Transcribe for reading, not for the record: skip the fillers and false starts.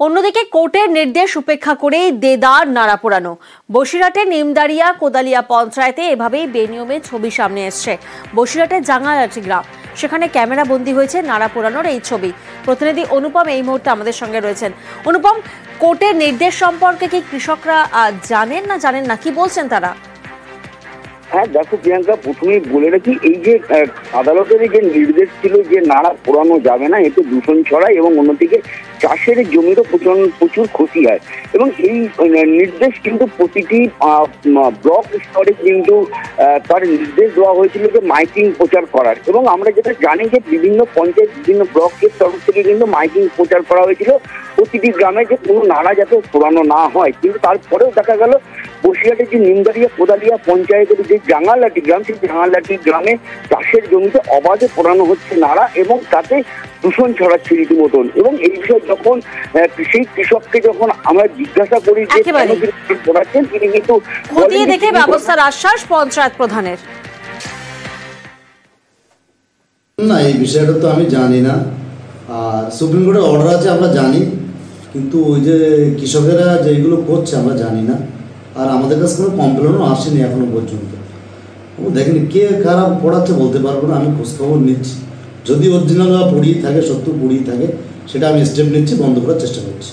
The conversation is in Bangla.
অন্যদিকে কোর্টের নির্দেশ উপেক্ষা করেই দেদার নাড়া পোড়ানো। বসিরহাটে নিমদারিয়া কোদালিয়া পঞ্চায়েতে এভাবেই বেনিয়মে ছবি সামনে এসছে। বসিরহাটের জাঙ্গালাটি গ্রাম, সেখানে ক্যামেরা বন্দী হয়েছে নাড়া পোড়ানোর এই ছবি। প্রতিনিধি অনুপম এই মুহূর্তে আমাদের সঙ্গে রয়েছেন। অনুপম, কোর্টের নির্দেশ সম্পর্কে কি কৃষকরা জানেন না কি বলছেন তারা? হ্যাঁ দেখো প্রিয়াঙ্কা, প্রথমেই বলে রাখি, এই যে আদালতের যে নির্দেশ ছিল যে নাড়া পোড়ানো যাবে না, এতে দূষণ ছড়ায় এবং অন্যদিকে চাষের জমিরও প্রচুর ক্ষতি হয়। এবং এই নির্দেশ কিন্তু প্রতিটি ব্লক স্তরে কিন্তু তার নির্দেশ দেওয়া হয়েছিল যে মাইকিং প্রচার করার। এবং আমরা যেটা জানি যে বিভিন্ন পঞ্চায়েত বিভিন্ন ব্লকের তরফ থেকে কিন্তু মাইকিং প্রচার করা হয়েছিল প্রতিটি গ্রামে যে কোনো নাড়া যাতে পোড়ানো না হয়। কিন্তু তারপরেও দেখা গেল বসিরহাটের যে নিমদারিয়া কোদালিয়া পঞ্চায়েতের যে জাঙ্গালাটি গ্রাম, সেই জাঙ্গালাটি গ্রামে চাষের জমিতে অবাধে পোড়ানো হচ্ছে নাড়া এবং তাতে দূষণ ছড়াচ্ছে রীতিমতন। এবং এই বিষয়ে যখন সেই কৃষককে যখন আমরা জিজ্ঞাসা করি যে কেন পোড়াচ্ছেন, তিনি কিন্তু খতিয়ে দেখে ব্যবস্থার আশ্বাস পঞ্চায়েত প্রধানের। না, এই বিষয়টা তো আমি জানি না। আর সুপ্রিম কোর্টের অর্ডার আছে আমরা জানি, কিন্তু ওই যে কৃষকেরা যেগুলো করছে আমরা জানি না। আর আমাদের কাছে কোনো কমপ্লেনও আসেনি এখনো পর্যন্ত। দেখেনি কে খারাপ পড়াচ্ছে বলতে পারবো না, আমি খোঁজখবর নিচ্ছি। যদি অরিজিনাল পুড়িয়ে থাকে, সত্য পুড়িয়ে থাকে, সেটা আমি স্টেপ নিচ্ছি, বন্ধ করার চেষ্টা করছি।